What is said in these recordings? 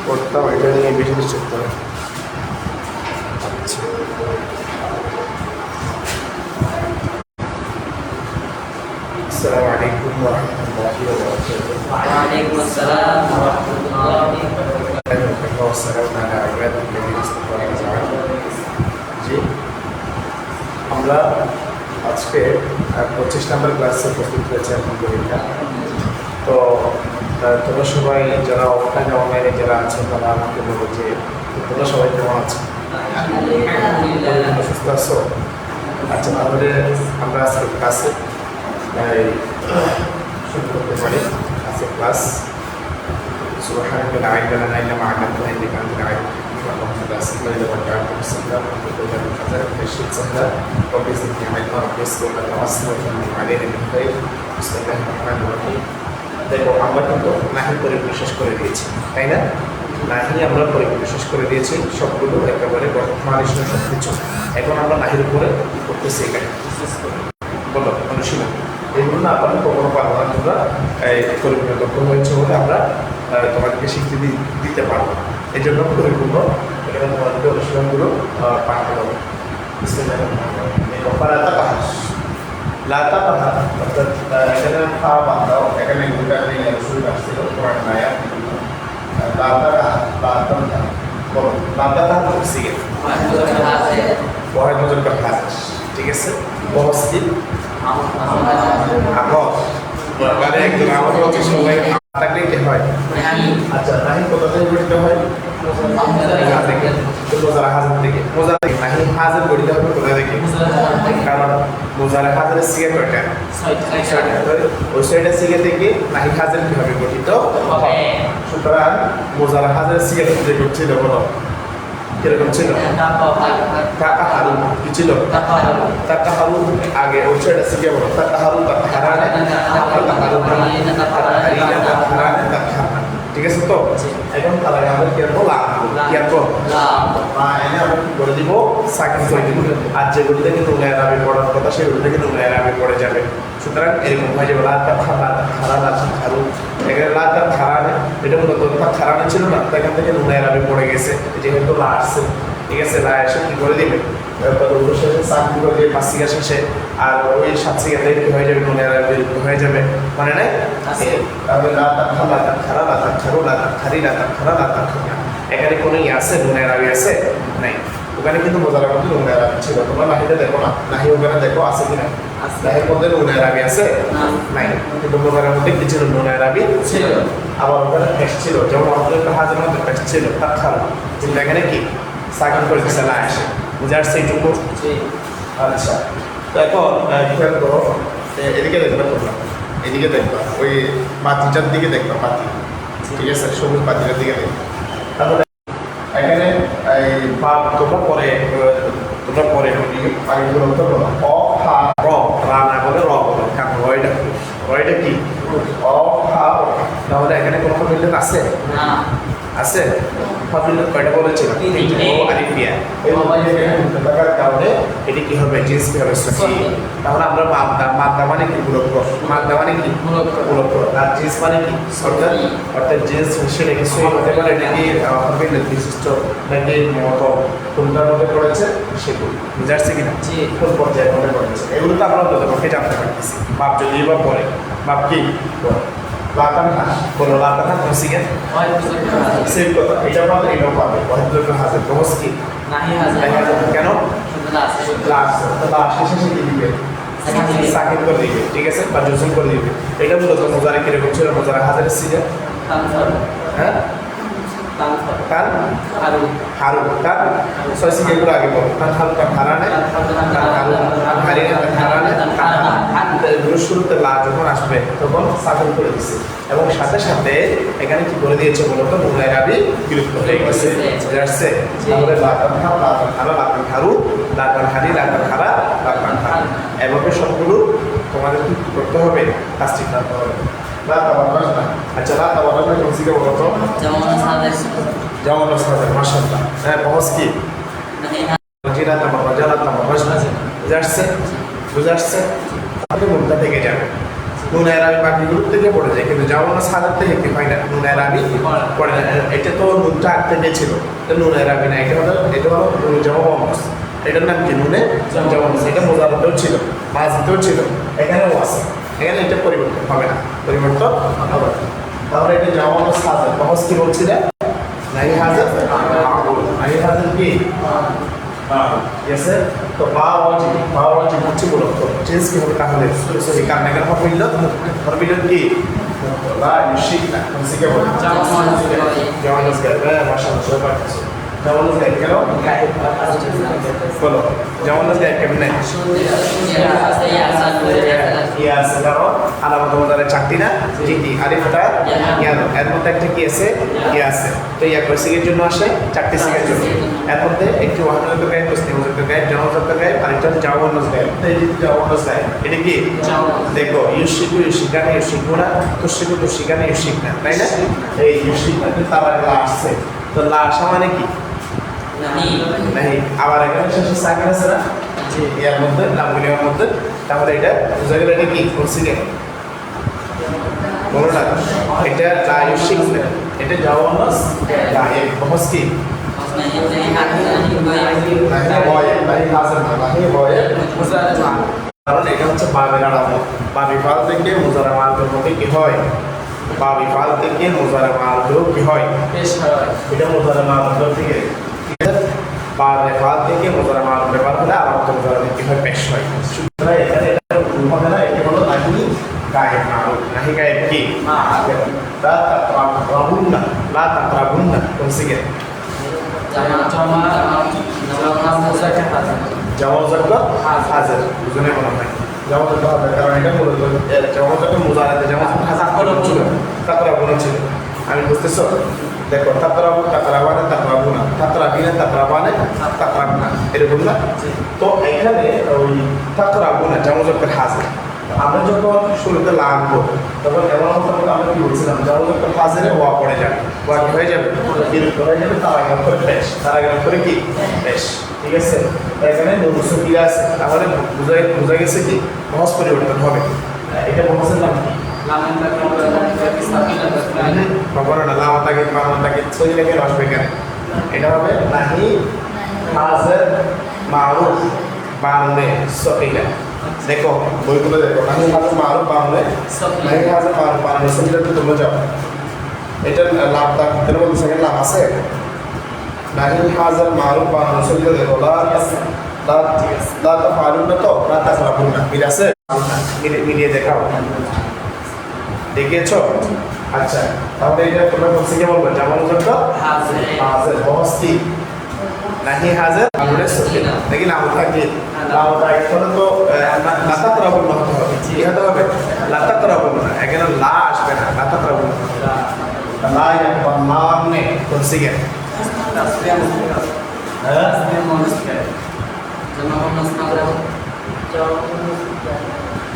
পড়তাম, এটা নিয়ে বেশি কিছু করতে হবে। আচ্ছা, আসসালামু আলাইকুম ওয়া রাহমাতুল্লাহি ওয়া বারাকাতুহু। وعليكم السلام ورحمة الله وبركاته. والسلام على عباده الذين اصطفى وجعلهم। জি, আমরা আজকে 25 নম্বর ক্লাসে প্রস্তুত হয়েছে আলহামদুলিল্লাহ। তো তোমরা সবাই যারা অফলাইনে অনলাইনে যারা আছেন তারা আমাকে বলো যে তোমরা সবাই কেমন আছো, সুস্থ আছো? আচ্ছা, তাহলে আমরা আজকে ক্লাসে শুরু করতে পারি। আজকে ক্লাস سبحانك لا علم لنا الا ما علمتنا انك انت العليم الحكيم اللهم لا سهل الا ما جعلته سهلا وانت تجعل الحزن اذا شئت سهلا رب زدني علما رب يسر ولا تعسر وتمم علينا بالخير بسم الله الرحمن الرحيم। দেখো, আমরা কিন্তু নাহি পরিপূর্ণ শেষ করে দিয়েছি, তাই না? নাহি আমরা পরিপূর্ণ শেষ করে দিয়েছি সবগুলো একেবারে বর্তমান সব কিছু। এখন আমরা নাহির উপরে কি করতেছি এখানে বলো অনুশীলন। এগুলো না আপনারা কখনো পারবো না, তোমরা পরিপূর্ণ দক্ষ হয়েছে বলে আমরা তোমাদেরকে স্বীকৃতি দিতে পারবো। এই জন্য পরিপূর্ণ এখানে তোমাদেরকে অনুশীলনগুলো পাঠাতে হবে। অর্থাৎ এখানে খাওয়া বাদ দাও, এখানে দুটা শুরু আসছিল তোমার নায়া বলো লাতা করছি বহায় নজর করে হাজির, ঠিক আছে? বহস কি মানে একদম আমার হচ্ছে সবাই থাকলে কি হয়? আচ্ছা, নাহি কোথা থেকে গঠিত হয়? মোজারা হাজার থেকে। মোজারা নাহি হাজার গঠিত হবে কোথা থেকে? কারণ মোজারা হাজারের সিগা কয়টা? ওই ছয়টা সিগা থেকে নাহি হাজার কিভাবে গঠিত হবে? সুতরাং মোজারা হাজারের সিগা যে ছিল বলো কিরকম ছিল? তাকাহারু কি ছিল? তাকাহারু আগে ওই ছয়টা সিগা বলো তাকাহারু তাকাহারানে ঠিক আছে তো? এখন তাহলে আমাদের কি করবো? কি করবো? এনে আমরা কি করে দিব? সাকিন করে দিব। আর যেগুলোতে কিন্তু উনায়রাবি পড়ার কথা সেগুলো থেকে উনায়রাবি পড়ে যাবে। সুতরাং এরকম হয় যে লাতা খারু এখানে লাতা খারানে, এটা মূলত খারানে ছিল না, এখান থেকে উনায়রাবি পড়ে গেছে যেহেতু লা আসছে, ঠিক আছে? লা এসে কি করে দিবে? সাকিগুলো দিয়ে পাঁচিকা শেষে আর ওই সাতশিকাতে কি হয়ে যাবে? উনায়রাবি হয়ে যাবে, মানে নাই? তাহলে লাতা খারা লাতা খারু লাতা খারি লাতা খারা লাতা খারা, এখানে কোনো ই আছে উনায়রাবি আছে? নাই। ওখানে কিন্তু মোজারা মধ্যে উনায়রাবি ছিল। তোমরা নাহিতে দেখো না, নাহি ওখানে দেখো আছে কিনা? নাহির মধ্যে উনায়রাবি আছে? নাই। কিন্তু মোজারার মধ্যে কি ছিল? উনায়রাবি ছিল। আবার ওখানে ফেস ছিল, যেমন আমাদের হাজার মধ্যে ফেস ছিল তার খারাপ, কিন্তু এখানে কি সাকিন করে দিচ্ছে না আসে, বুঝে আসছে এইটুকু? আচ্ছা, তো এখন খেয়াল করো, এদিকে দেখবে তোমরা, এদিকে দেখবা, ওই বাতিটার দিকে দেখবা, বাতি, ঠিক আছে? সবুজ বাতিটার দিকে দেখবা। তাহলে এখানে এই তোমরা পরে পাখিগুলো উত্তর করো। অ হা র, রা না বলে র বলো, কারণ রয়টা কি? অ হা র। তাহলে এখানে কোনো মিলন আছে? আছে? ফাজিলত কয়টা বলেছিল? ও আরিফিয়া। এই থাকার কারণে এটি কি হবে? জিন্স কি হবে? সহি। তাহলে আমরা মাদ্দা মানে কি? গুণক। মাদ্দা মানে কি? গুণক। আর জিন্স মানে কি? অর্থাৎ জিন্স সেটা কি সহি হতে পারে নাকি ফাজিলত বিশিষ্ট নাকি মত কোনটার মধ্যে পড়েছে সেগুলো বুঝে আসছে কিনা? কোন পর্যায়ের মধ্যে পড়েছে এগুলো তো আমরা অন্তত পক্ষে জানতে পারতেছি। মাপ যদি বা পরে মাপ কি লাতান বলো, লাতান হসিকে সেম কথা, এটা পাবে এটাও পাবে। ওয়াহিদুল হাজার বহস কি? কেন? শেষে কি দিবে? সাকিব করে দিবে, ঠিক আছে? বা জজম করে দিবে। এটা মূলত মোজারা কিরকম ছিল? মোজারা হাজারের সিগা, হ্যাঁ কান হারু কান ছয় সিগাগুলো আগে বলো। কান হারু কান হারানে কান হারু কান হারিনে কান হারানে এগুলো শুরুতে লা যখন আসবে তখন সাকিব করে দিচ্ছে, এবং সাথে সাথে এখানে কি করে দিয়েছে বলতো? মুনায়রাবি বিলুপ্ত হয়ে গেছে, বুঝে আসছে? তাহলে লাকান হারা লাকান হারু লাকান হারি লাকান হারা লাকান হারা, এভাবে সবগুলো তোমাদের কি করতে হবে? কাজটি করতে হবে। আচ্ছা, রাতা বানানো কোন সিগা বলো তো? যেমন মাশাআল্লাহ। হ্যাঁ, বহস কি? জিরাতা বাজালাতা বাজনা, বুঝে আসছে? বুঝে আসছে? তাহলে মুদ্রা থেকে যাবে। নুন আরাবি বাকিগুলোর থেকে পড়ে যায়, কিন্তু জাওয়ানোস হাজার থেকে কি হয় না, নুন আরাবি পড়ে না। এটা তো নুনটা আগ থেকে ছিল, তো নুন আরাবি না, এটা হলো নুন জাওয়ানোস। এটার নাম কি, নুনে জাওয়ানোস। এটা মোজারতেও ছিল, মাজিতেও ছিল, এখানেও আছে। এখানে এটা পরিবর্তন হবে না, পরিবর্তন হবে না। তাহলে এটা জাওয়ানোস হাজার, সহজ কি বলছিলে, নাহি হাজার নাহি হাজার কি তো বাওয়াজিব হচ্ছে মূলত চেঞ্জ কি হবে তাহলে সরি কারণ এখানে হরবিল কি লা ইউশিকনা সিকে বলে জাওয়ানোস গায়ে মাশাআল্লাহ সবাই পাচ্ছে জাওয়ানোস গায়ে কেন বলো জাওয়ানোস গায়ে কেমনে ইয়াস কারণ আলামত মজারে চারটি না জি আলিফটা ইয়ানো এর মধ্যে একটা কি আছে ইয়া আছে, তো ইয়া কয় সিগের জন্য আসে, চারটি সিগের জন্য। এর মধ্যে একটি ওয়াহানাত গায়ে মুসলিমত গায়ে জাওয়ানোস গায়ে আর একটা জাওয়ানোস গায়ে। এই যে জাওয়ানোস গায়ে এটা কি দেখো ইউশিকু ইউশিকানা ইউশিকুনা তুশিকু তুশিকানা ইউশিকনা, তাই না? এই ইউশিকনা তারা লা আসছে, তো লা আসা মানে কি নাহি। আবার এখানে শেষে সাকিন আছে না ইয়ার মধ্যে লামগুলির মধ্যে, তাহলে এটা বুঝা গেল এটা কি করছিলেন বলো না, এটা লা ইউশিকনা, এটা জাওয়ানোস গায়ে বহস কি কারণ এটা হচ্ছে বাবের আলামত। বাবি ফাল থেকে মুজারা মালদের মধ্যে কি হয়, বাবি ফাল থেকে মুজারা মালদেও কি হয়, এটা মুজারা মালদের থেকে বাবে ফাল থেকে মুজারা মাল ব্যবহার হলে আলামত মুজারা কি হয়, পেশ হয়। সুতরাং এখানে এটা ভুল হবে না, এটা হলো নাহি গায়েব মারুফ, নাহি গায়েব কি লা তাকরাবুন্না, লা তাকরাবুন্না কোন সিগে জাওয়াজাত হাজার বুঝনে মনে হয় জাওয়াজাত হাজার, কারণ এটা মূলত জাওয়াজাত মুজারাতে জাওয়াজাত হাজার কোন ছিল, তাকরাবুনা ছিল। আমি বুঝতেছো, দেখো তাকরাবানা তাকরাবুনা তাকরাবিনা তাকরাবানা তাকরাবনা এরকম না। তো এখানে ওই তাকরাবুনা জাওয়াজাত হাজার আমরা যখন শুরুতে লাগবো তখন এমন হতো আমরা কি বলছিলাম, জাওয়াজাত হাজারে ওয়া পড়ে যাবে, ওয়া কি হয়ে যাবে, বিরক্ত হয়ে যাবে, তারা গেল করে পেশ, তারা গেল করে কি পেশ, ঠিক আছে? এখানে নুনসু কি আছে, তাহলে বোঝা গেছে কি বহস পরিবর্তন হবে। এটা বহসের নাম কি খবর না, লামাতাকে মামাতাকে সহি লেগে আসবে এখানে, এটা হবে নাহি হাজার মারুফ বাংলে সহিলা। দেখো বইগুলো দেখো, নাহি হাজার মারুফ বাংলে নাহি হাজার মারুফ বাংলে সহিলাতে তোমরা যাও, এটা লাভ তার বলতে লাভ আছে, নাহি হাজার মারুফ বাংলে সহিলা দেখো লা তাফআলুনা তো লা তাকরাবুনা মিল আছে, মিলিয়ে দেখাও, দেখিয়েছ? আচ্ছা, তাহলে এটা তোমরা বলছি কি বলবো, জাওয়ানোস হাজার বহস কি নাহি হাজার আমরা সহি দেখি নাম থাকে নাম থাকে তো লাতা করাবো না হতে হবে, কি হতে হবে লাতা করাবো না, এখানে লা আসবে না, লাতা করাবো না, লা একবার নাম নে কোন সিগে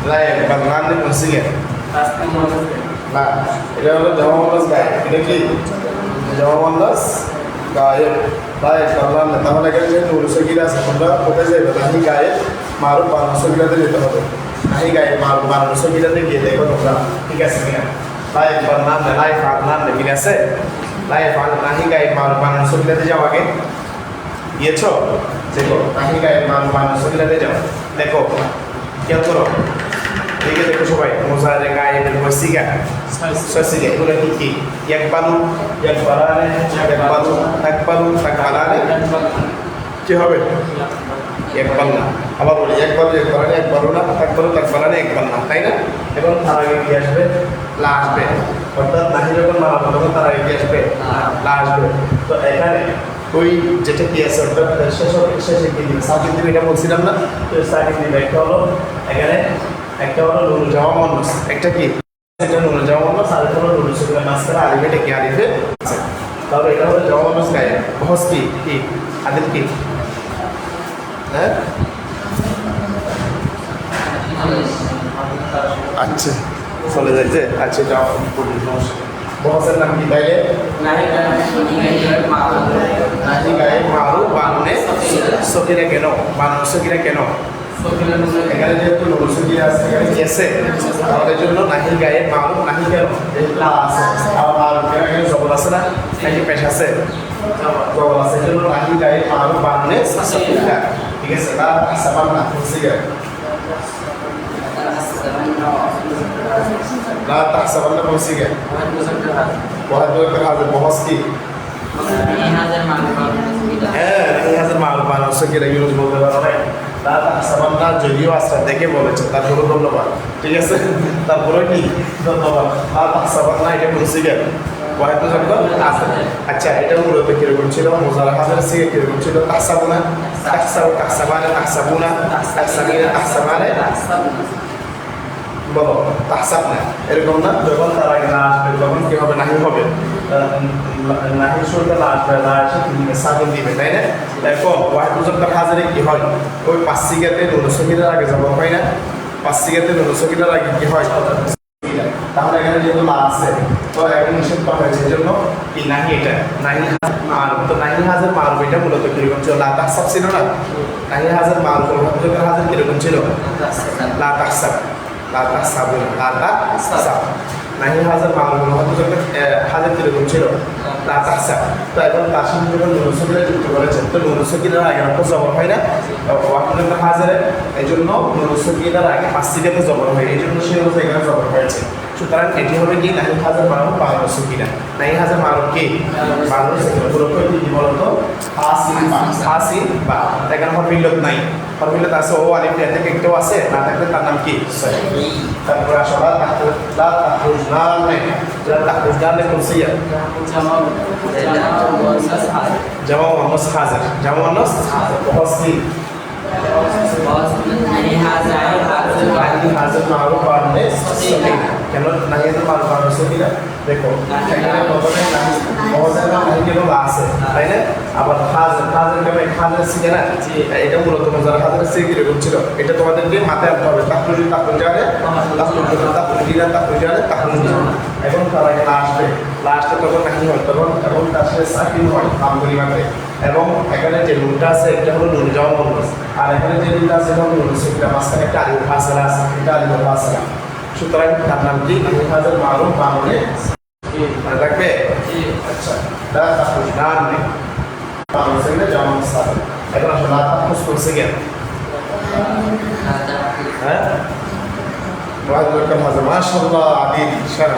লা একবার নাম নে কোন সিগে না, এটা হলো জাওয়ানোস গায়ে, এটা কি জাওয়ানোস গায়ে গায়ে করলাম না। তাহলে এখানে যে নুন সগিরা আছে আমরা কোথায় যাইব, নাহি গায়ে মারুফ বানানো সগিরাতে যেতে হবে, নাহি গায়ে মারুফ বানানো সগিরাতে গিয়ে দেখো তোমরা, ঠিক আছে কিনা? লাই বানান না, লাই ফাদনান না, মিল আছে? লাই ফাদ নাহি গায়ে মারুফ বানানো সগিরাতে যাও, আগে গিয়েছো? দেখো নাহি গায়ে মারুফ বানানো সগিরাতে যাও, দেখো খেয়াল করো, দেখে দেখো সবাই মোজারে গায়ে বসিগা সসিগা এগুলো কি কি একবালু একবালানে একবালু তাকবালু তাকবালানে কি হবে একবালনা, আবার বলি একবালু একবালানে একবালুনা তাকবালু তাকবালানে একবালনা, তাই না? এবং তার আগে কি আসবে, লা আসবে, অর্থাৎ নাহি যখন মানাবো তখন তার আগে কি আসবে, লা আসবে। তো এখানে ওই যেটা কি আছে অর্থাৎ শেষে কি দিবে, সাকিন দিবে, এটা বলছিলাম না? তো সাকিন দিবে একটা হলো এখানে, একটা হলো নুন জাওয়ানোস, একটা কি এটা নুন জাওয়ানোস, আর একটা হলো নুন সুকুনা মাসকারা আলিফে কি আলিফে আছে, তাহলে এটা হলো জাওয়ানোস গায়ে বহস কি কি আদিল কি হ্যাঁ। আচ্ছা চলে যাইছে, আচ্ছা যাও বহসের নাম কি তাইলে নাহি গায়ে মারুফ বানানে সকিরা কেন, বানানো সকিরা কেন এখানে যেহেতু নুন সকিনা আছে এখানে কি আছে আমাদের জন্য নাহি গায়ে মারুফ নাহি কেন লা আছে আর মারুফ এখানে জবর আছে না নাকি পেশ আছে জবর আছে এজন্য নাহি গায়ে মারুফ বানানে সকিনা ঠিক আছে লা সাবান না সকিনা لا تحسبن موسيقى واحد بكر هذا الموسيقى هذا المعروف عن السكينة يونس বলতে পারে لا تحسبن যদিও আসরা দেখে বলেছে তারপরে ধন্যবাদ ঠিক আছে তারপরে কি ধন্যবাদ لا تحسبن এটা মোসিগা ওয়াহিদ শব্দ আছে আচ্ছা এটা মূলত কি রকম ছিল মুজারা হাজার সিগা কি রকম ছিল তাহসাবুনা তাহসাবানা তাহসাবুনা তাহসাবিনা তাহসাবানা বলো তাহসাব না এরকম না যখন তার আগে না আসবে তখন কি হবে নাহি হবে নাহি শুরুতে না আসবে না এসে সাকিন দিবে তাই না এখন ওয়াহিদ মুজাক্কার হাজারে কি হয় ওই পাঁচ সিগাতে নুন সকিনার আগে যাব হয় না পাঁচ সিগাতে নুন সকিনার আগে কি হয় তাহলে এখানে যেহেতু না আছে তো এখন নিষেধ করা হয়েছে এই জন্য কি নাহি এটা নাহি মারুফ তো নাহি হাজার মারুফ এটা মূলত কিরকম ছিল লা তাহসাব ছিল না নাহি হাজার মারুফ মুজাক্কার হাজার কিরকম ছিল লা তাহসাব لا تحسبون لا تحسب নাহি হাজার মারুফ হাজার কিরকম ছিল লা তাহসাব তো এখন তার সঙ্গে যখন নুন সকিনা যুক্ত করেছেন তো নুন সকিনার আগে তো জবর হয় না ওয়াহিদ হাজারে এই জন্য নুন সকিনার আগে পাঁচ সিগাতে জবর হয় এই জন্য সেই অনুযায়ী এখানে জবর হয়েছে সুতরাং এটি হবে কি নাহি হাজার মারুফ বাংলা সকিনা নাহি হাজার মারুফ কি বাংলা সকিনা পুরো কি বলতো হাসিন বা এখানে হরফিলত নাই হরফিলত আছে ও আলিফ লা থেকে একটাও আছে না থাকলে তার নাম কি সহি তারপর আসলে লা তাহরুজনান লা তাহরুজনান কুরসিয়া জামা মুয়ান্নাস হাজার জামা মুয়ান্নাস হাসিন নাহি হাজার মারুফ বানানে সকিনা কেন নাহি হাজার মারুফ বানানে সকিনা দেখো এখানে প্রথমে নাহি মহজার নাম নাহি কেন আছে তাই না আবার হাজার কেন হাজার সিগানা এটা মূলত মজার হাজার সিগিরে ছিল এটা তোমাদেরকে মাথায় আনতে হবে তাহরুজি তাহরুজারে এখন তারা লাস্টে তখন নাহি হয় তখন এবং তার সাথে সাকিন হয় আমগরিমাতে এবং এখানে যে নুনটা আছে এটা হলো নুন জামা মুয়ান্নাস আর এখানে যে নুনটা আছে এটা হলো নুন সকিনা মাঝখানে একটা আলিফ ফাসলা আছে এটা আলিফ ফাসলা সুতরাং তার নাম কি নাহি হাজার মারুফ বানানে মনে রাখবে আচ্ছা লা তাহরুজনান বাংলা সকিনা জামা মুসাদ এখন আসলে লা তাহরুজ করছে কেন হ্যাঁ ওয়াহিদ মুজাক্কার হাজার মাশাআল্লাহ আদিল সারা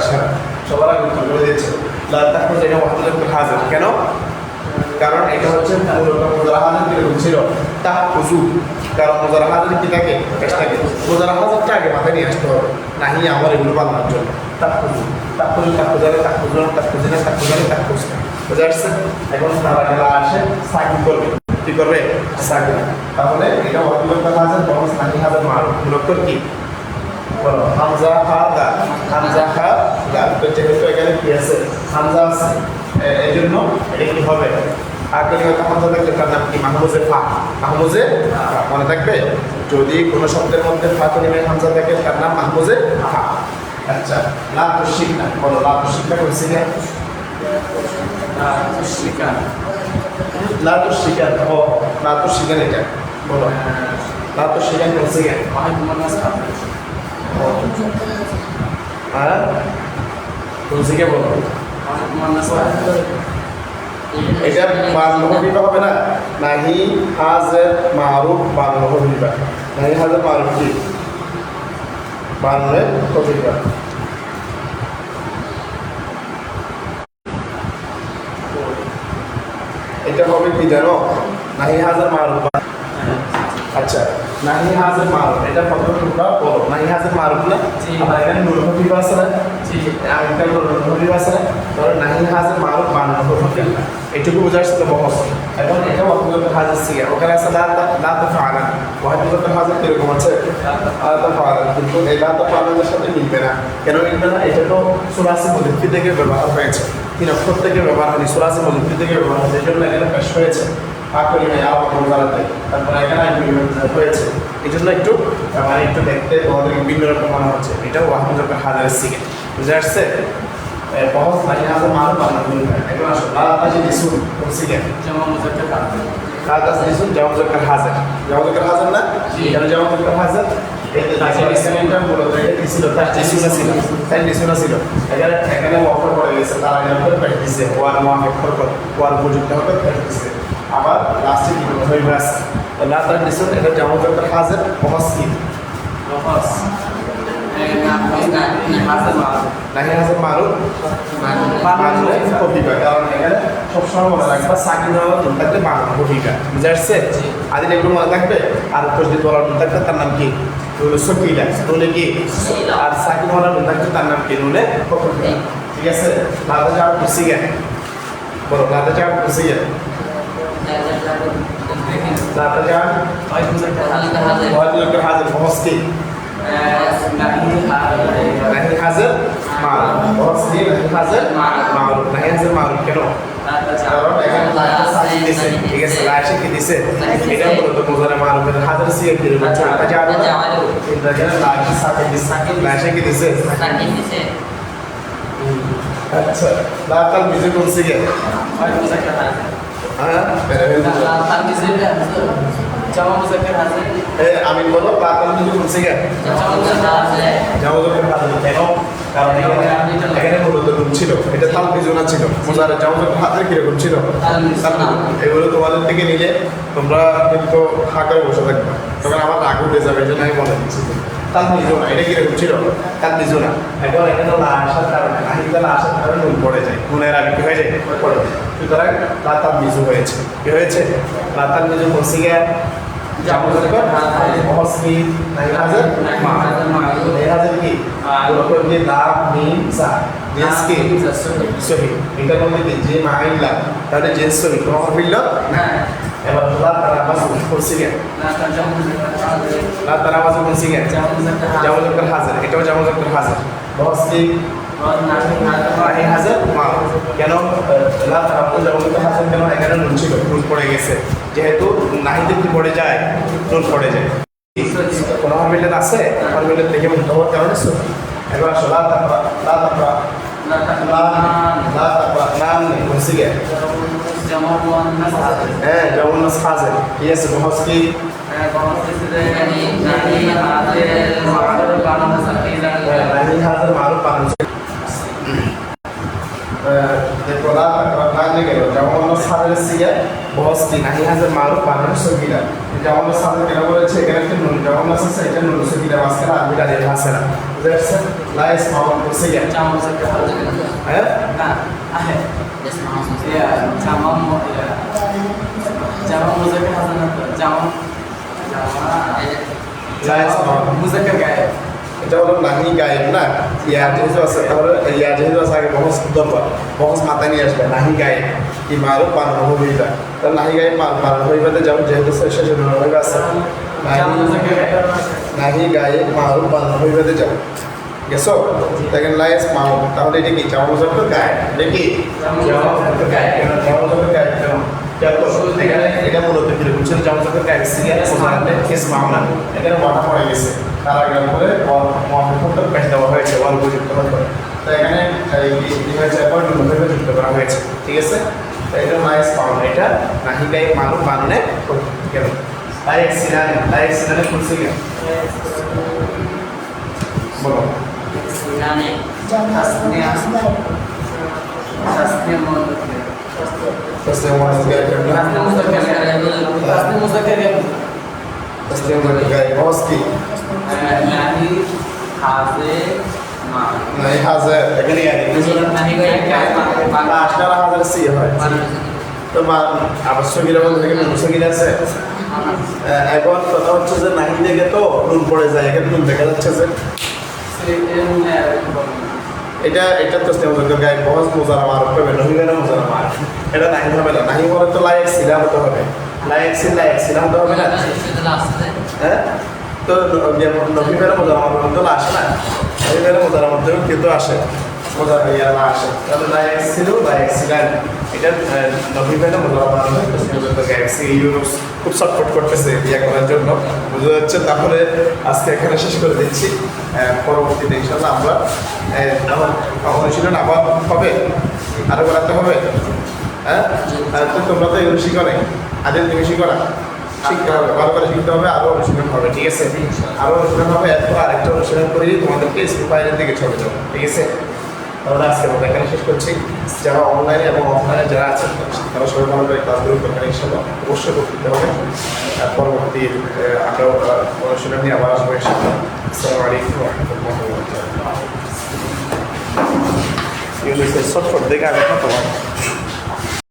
সবার আগে উত্তর করে দিয়েছে লা তাহরুজ এটা ওয়াহিদ মুজাক্কার হাজার কেন কারণ এটা হচ্ছে মূলত মুজারা হাজার কিরকম ছিল তাহফুজু কারণ মুজারা হাজার কি থাকে পেশ থাকে মুজারা হাজারটা আগে মাথায় নিয়ে আসতে হবে নাহি আমার এগুলো বানানোর জন্য তাহফুজু তাহফুজু তাহফুজারে তাহফুজুনা তাহফুজিনা তাহফুজারে তাহফুজনা বুঝা আসছে এখন তারা গেলা আসে সাকিন করবে কি করবে সাকিন তাহলে এটা ওয়াহিদ মুজাক্কার হাজার বরং নাহি হাজার মারুফ মূলত কি বলো হামজা হা দা তো যেহেতু এখানে কি আছে হামজা আছে এই জন্য এটা কি হবে আগে হামজা থাকলে তার নাম কি মাহমুজে ফা মাহমুজে মনে থাকবে যদি কোনো শব্দের মধ্যে ফা কলিমে হামজা থাকে তার নাম মাহমুজে ফা আচ্ছা লা তুশিকনা বলো লা তুশিকনা কইছি না লা তুশিকান ও লা তুশিকান এটা বলো লা তুশিকান কইছি না হ্যাঁ কইছি বলো এটা বাংলা হবে না নাহি হাজার মারুফ বাংলা হবিবা নাহি হাজার মারুফ কি বাংলা হবিবা এটা হবে কি জানো নাহি হাজার মারুফ আচ্ছা নাহি হাজার মারুফ এটা প্রথমে তোমরা বলো নাহি হাজার মারুফ না আমরা এখানে নুন হবিবা আছে না আমি এটা নুন হবিবা আছে না ধরো নাহি হাজার মারুফ বাংলা হবিবা এটুকু বোঝার সাথে বহস এখন এটা ওয়াহিদ মুজাক্কার হাজার সিগা ওখানে আছে লা তাফআলা ওয়াহিদ মুজাক্কার হাজার কিরকম আছে লা তাফআলা কিন্তু এই লা তাফআলার সাথে মিলবে না কেন মিলবে না এটা তো সুরাসি মুজাক্কার থেকে ব্যবহার হয়েছে তিন অক্ষর থেকে ব্যবহার হয়নি সুরাসি মুজাক্কার থেকে ব্যবহার হয়েছে এই জন্য এখানে পেশ হয়েছে আকলিমে আলাদা তারপরে এখানে হয়েছে এই জন্য একটু মানে একটু দেখতে তোমাদের বিভিন্ন রকম মনে হচ্ছে এটা ওয়াহিদ মুজাক্কার হাজারের সিগা বুঝে আসছে बहुत नाही हाजाর মারুফ বাংলা এখন আসো লা তাজিদ ইসম কোন সিগা জামা মুজাক্কার লাতা দিছুন জামা মুজাক্কার হাজির জামা মুজাক্কার হাজির না কেন জামা মুজাক্কার হাজির এটা মূলত এটা ছিল তার দিছুনা ছিল তাই দিছুনা ছিল এখানে অফার করে গেছে তারা এখানে প্যাকেট দিছে ওয়ান ওয়ান অফার করে ওয়ান প্রযুক্ত হবে প্যাকেট দিছে আবার লাস্টে কি হয়ে গেছে লাতা দিছুন এটা জামা মুজাক্কার হাজির মহস কি Nafas. নাহি হাজির মারুফ মারুফ কফিকা কারণ এখানে সবসময় মনে রাখবে সাকিন হওয়ার নুন থাকলে মারুফ কফিকা বুঝা আসছে আদিল এগুলো মনে থাকবে আর যদি বলার নুন থাকবে তার নাম কি নুনে সকিলা নুনে কি আর সাকিন হওয়ার নুন থাকবে তার নাম কি নুনে কফিকা ঠিক আছে লাদা যাওয়ার খুশি গে বলো লাদা যাওয়ার খুশি গে লাদা যাওয়ার ওয়াজিব হাজির বহস কি নাহি হাজির মারুফ বহস কি নাহি হাজির মারুফ নাহি হাজির মারুফ কেন কারণ এখানে লাদা সাকিন দিছে ঠিক আছে লাশে কি দিছে এটা মূলত মুজারে মারুফের হাজির সিয়ে কি বলছে এটা জানো এটা জানো লাশে সাকিন দিছে লাশে কি দিছে আচ্ছা লাতাল বিজে কোন সিগে হ্যাঁ আমি বলো লাতাল বিজে কোন সিগে জামা মুজাক্কার হাজির কেন কারণ এখানে মূলত নুন ছিল এটা তাল বিজুনা ছিল মুজারে জামা মুজাক্কার হাজির কিরকম ছিল এগুলো তোমাদের থেকে নিলে তোমরা কিন্তু ফাঁকায় বসে থাকবে তখন আমার রাগ উঠে যাবে এই জন্য আমি বলে দিচ্ছি তাল বিজুনা এটা কিরকম ছিল তাল বিজুনা এখন এখানে না আসার কারণে নাহিদা না আসার কারণে নুন পড়ে যায় নুনের আগে কি হয়ে যায় পড়ে যায় সুতরাং লাতাল বিজু হয়েছে কি হয়েছে লাতাল বিজু বসে গিয়ে জামা মুজাক্কার বহস কি নাহি হাজির নাহি হাজির কি বলতো যে লাম মিম সা জিন্স কি সহি এটা বলতে কি যে মাইলা তাহলে জিন্স সহি কোনো হইল না এবার লা তারা বাস করছি গে লা তারা বাস করছি গে জামা মুজাক্কার হাজির এটাও জামা মুজাক্কার হাজির বহস কি নাহি হাজির মারুফ কেন লা তারা জামা মুজাক্কার হাজির কেন এখানে নুন ছিল নুন পড়ে গেছে যেহেতু নাহিতে কি পড়ে যায় নুন পড়ে যায় কোনো হরমিলের আছে হরমিলের থেকে মুক্ত হওয়ার কারণে সহি এবার আসো লা তাকরা নাম নেই বসে গে হ্যাঁ যেমন হাজির ঠিক আছে বহস কি নাহি হাজির মারুফ বানানো দেখো লা তাকরা না গেল যেমন হাজির সিয়া বহস কি নাহি হাজির মারুফ বানানো সহিলা যেমন সাথে কেন বলেছে এখানে একটা নুন যেমন আছে সেটা নুন সহিলা মাঝখানে আরবি দাঁড়িয়ে আছে না বুঝতে পারছেন লাইস মাউন্ট বসে গে হ্যাঁ লাইস মাউন্ট এটা হলো নাহি গায়েব না ইয়া যেহেতু আছে তাহলে ইয়া যেহেতু আছে আগে বহস দরবার বহস মাথায় নিয়ে আসবে নাহি গায়েব কি মারুফ বানানো হইবা তাহলে নাহি গায়েব বানানো হইবাতে যাও যেহেতু শেষে হইবা আছে নাহি গায়েব মারুফ বানানো হইবাতে যাও গেছো দেখেন লাইস মাউন্ট তাহলে এটা কি জামা মুজাক্কার গায়েব এটা কি জামা মুজাক্কার গায়েব কেন জামা মুজাক্কার গায়েব কেন এখানে এটা মূলত কিরকম ছিল জামা মুজাক্কার গায়েব সিরিয়াল সোমানে কেস মামলা এখানে ওয়াটা পড়ে গেছে তার আগে করে মহাবিদ্যালয় পেশ দেওয়া হয়েছে ওয়াল উপযুক্ত হওয়ার পরে তো এখানে কি হয়েছে অ্যাপয়েন্টমেন্ট যুক্ত করা হয়েছে ঠিক আছে তো এটা লাইস মাউন্ট এটা নাহি গায়েব মারুফ বানানে কেন লাইক সিনানে খুলছে কেন বলো تسليم موسكي नहीं हाजिर लेकिन यानी आजकल हाजिर सी है तो अवश्य गिरा बोलते हैं मुझसे गिरा से এখন কথা হচ্ছে যে নাহি দেখে তো নুন পড়ে যায় এখানে নুন দেখা যাচ্ছে যে এটা তো স্নেহ গায়ে বহস মোজারা মারুফ হবে নহিবে না মোজারা মারুফ এটা নাহি হবে না নাহি বলে তো লাইক সিলা হতে হবে লাইক সিলা হতে হবে না হ্যাঁ তো যেমন নহিবে না মোজারা মারুফ তো আসে না নহিবে না মোজারা মারুফ কিন্তু আসে মোজারা ইয়া না আসে তাহলে লাইক সিলো লাইক সিলা এটা নহিবে না মোজারা মারুফ তো স্নেহ গায়ে সি ইউরোস খুব সাপোর্ট করতেছে ইয়া করার জন্য বুঝতে যাচ্ছে তাহলে আজকে এখানে শেষ করে দিচ্ছি পরবর্তীতে ইনশাআল্লাহ আমরা অনুশীলন আবার হবে আরো করাতে হবে হ্যাঁ তো তোমরা তো এগুলো শিখো নাই, আদের তুমি শিখো না, শিখতে হবে, ভালো করে শিখতে হবে, আরও অনুশীলন হবে, ঠিক আছে? আরও অনুশীলন হবে, এরপর আরেকটা অনুশীলন করি তোমাদেরকে স্কুল বাইরের দিকে চলে যাবো, ঠিক আছে? তাহলে আজকে আমরা এখানে শেষ করছি। যারা অনলাইনে এবং অফলাইনে যারা আছেন তারা সবাই ভালো করে ক্লাসগুলো এখানে ইনশাল্লাহ অবশ্যই করতে হবে। পরবর্তী আমরা অনুশীলন নিয়ে আবার আসবো ইনশাল্লাহ। আসসালামু আলাইকুম ওয়া রাহমাতুল্লাহি ওয়া বারাকাতুহু। ইউনিসেফ সফর দেখে আমি তোমার